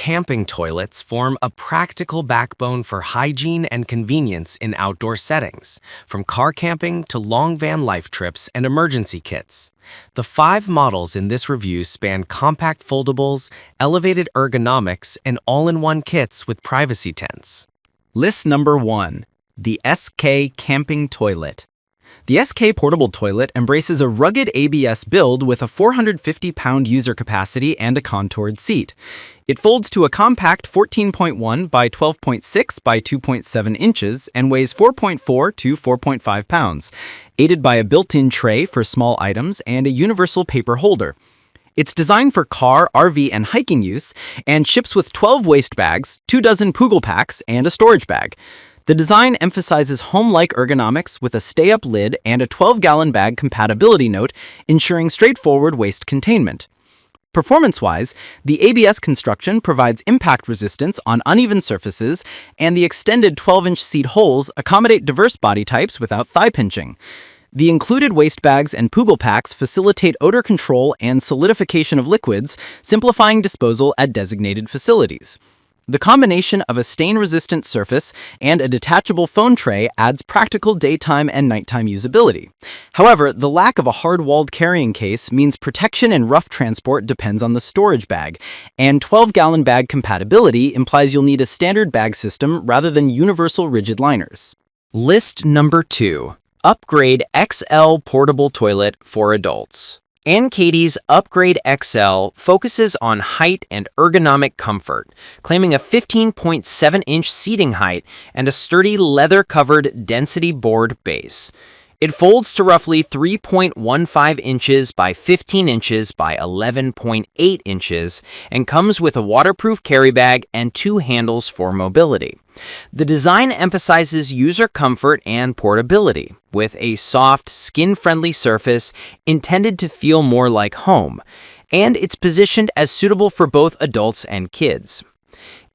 camping toilets form a practical backbone for hygiene and convenience in outdoor settings, from car camping to long van life trips and emergency kits. The 5 models in this review span compact foldables, elevated ergonomics, and all-in-one kits with privacy tents. List number 1. The SK Camping Toilet. The SK portable toilet embraces a rugged ABS build with a 450-pound user capacity and a contoured seat. It folds to a compact 14.1 by 12.6 by 2.7 inches and weighs 4.4 to 4.5 pounds, aided by a built-in tray for small items and a universal paper holder. It's designed for car, RV, and hiking use and ships with 12 waste bags, 24 Poogle packs, and a storage bag. The design emphasizes home-like ergonomics with a stay-up lid and a 12-gallon bag compatibility note, ensuring straightforward waste containment. Performance-wise, the ABS construction provides impact resistance on uneven surfaces, and the extended 12-inch seat holes accommodate diverse body types without thigh pinching. The included waste bags and Poogle packs facilitate odor control and solidification of liquids, simplifying disposal at designated facilities. The combination of a stain-resistant surface and a detachable phone tray adds practical daytime and nighttime usability. However, the lack of a hard-walled carrying case means protection in rough transport depends on the storage bag, and 12-gallon bag compatibility implies you'll need a standard bag system rather than universal rigid liners. List number 2. Upgrade XL Portable Toilet for Adults. Katie's Upgrade XL focuses on height and ergonomic comfort, claiming a 15.7-inch seating height and a sturdy leather-covered density board base. It folds to roughly 3.15 inches by 15 inches by 11.8 inches and comes with a waterproof carry bag and 2 handles for mobility. The design emphasizes user comfort and portability, with a soft, skin-friendly surface intended to feel more like home, and it's positioned as suitable for both adults and kids.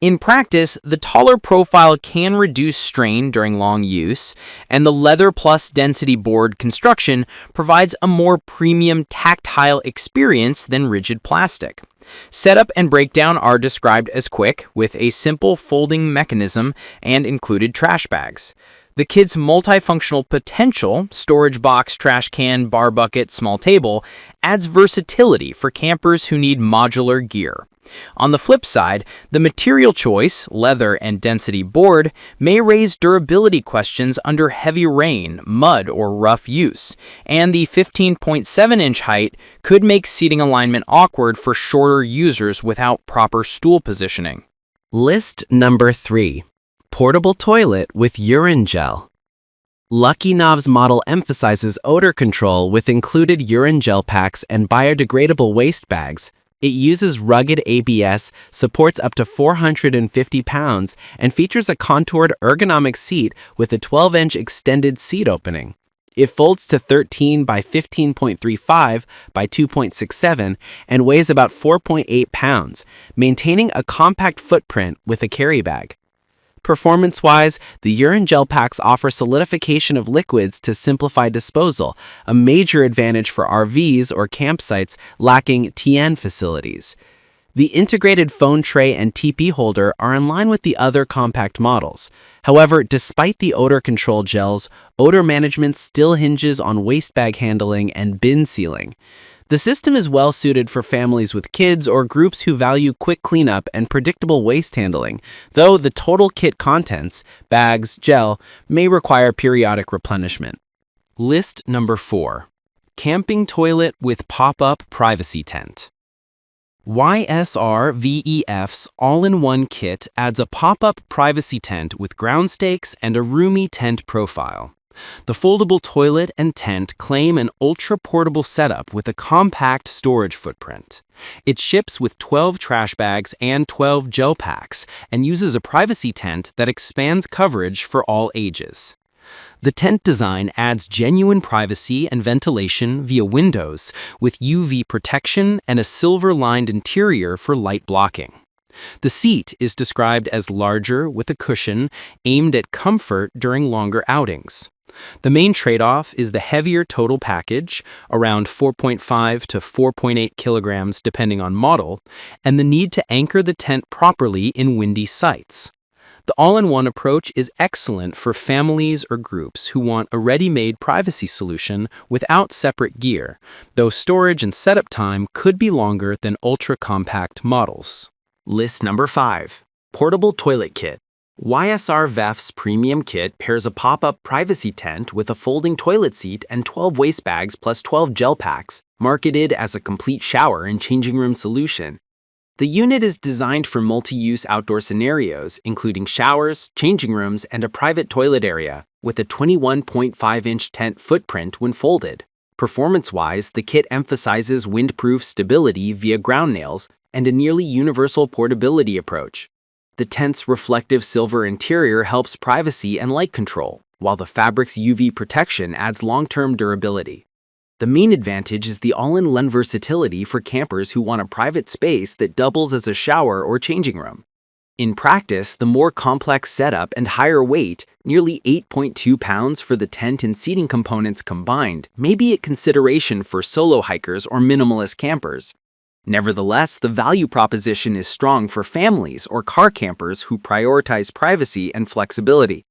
In practice, the taller profile can reduce strain during long use, and the leather plus density board construction provides a more premium tactile experience than rigid plastic. Setup and breakdown are described as quick, with a simple folding mechanism and included trash bags. The kit's multifunctional potential, storage box, trash can, bar bucket, small table, adds versatility for campers who need modular gear. On the flip side, the material choice, leather and density board, may raise durability questions under heavy rain, mud, or rough use, and the 15.7-inch height could make seating alignment awkward for shorter users without proper stool positioning. List number 3. Portable toilet with urine gel. Lucky Knob's model emphasizes odor control with included urine gel packs and biodegradable waste bags. It uses rugged ABS, supports up to 450 pounds, and features a contoured ergonomic seat with a 12-inch extended seat opening. It folds to 13 by 15.35 by 2.67 and weighs about 4.8 pounds, maintaining a compact footprint with a carry bag. Performance-wise, the urine gel packs offer solidification of liquids to simplify disposal, a major advantage for RVs or campsites lacking TN facilities. The integrated phone tray and TP holder are in line with the other compact models. However, despite the odor control gels, odor management still hinges on waste bag handling and bin sealing. The system is well suited for families with kids or groups who value quick cleanup and predictable waste handling, though the total kit contents, bags, gel, may require periodic replenishment. List number 4. Camping Toilet with Pop-Up Privacy Tent. YSR-VEF's all-in-one kit adds a pop-up privacy tent with ground stakes and a roomy tent profile. The foldable toilet and tent claim an ultra-portable setup with a compact storage footprint. It ships with 12 trash bags and 12 gel packs and uses a privacy tent that expands coverage for all ages. The tent design adds genuine privacy and ventilation via windows with UV protection and a silver-lined interior for light blocking. The seat is described as larger with a cushion aimed at comfort during longer outings. The main trade-off is the heavier total package, around 4.5 to 4.8 kilograms depending on model, and the need to anchor the tent properly in windy sites. The all-in-one approach is excellent for families or groups who want a ready-made privacy solution without separate gear, though storage and setup time could be longer than ultra-compact models. List number 5. Portable Toilet Kit. YSR VEF's premium kit pairs a pop-up privacy tent with a folding toilet seat and 12 waste bags plus 12 gel packs, marketed as a complete shower and changing room solution. The unit is designed for multi-use outdoor scenarios, including showers, changing rooms, and a private toilet area, with a 21.5-inch tent footprint when folded. Performance-wise, the kit emphasizes windproof stability via ground nails and a nearly universal portability approach. The tent's reflective silver interior helps privacy and light control, while the fabric's UV protection adds long-term durability. The main advantage is the all-in-one versatility for campers who want a private space that doubles as a shower or changing room. In practice, the more complex setup and higher weight, nearly 8.2 pounds for the tent and seating components combined, may be a consideration for solo hikers or minimalist campers. Nevertheless, the value proposition is strong for families or car campers who prioritize privacy and flexibility.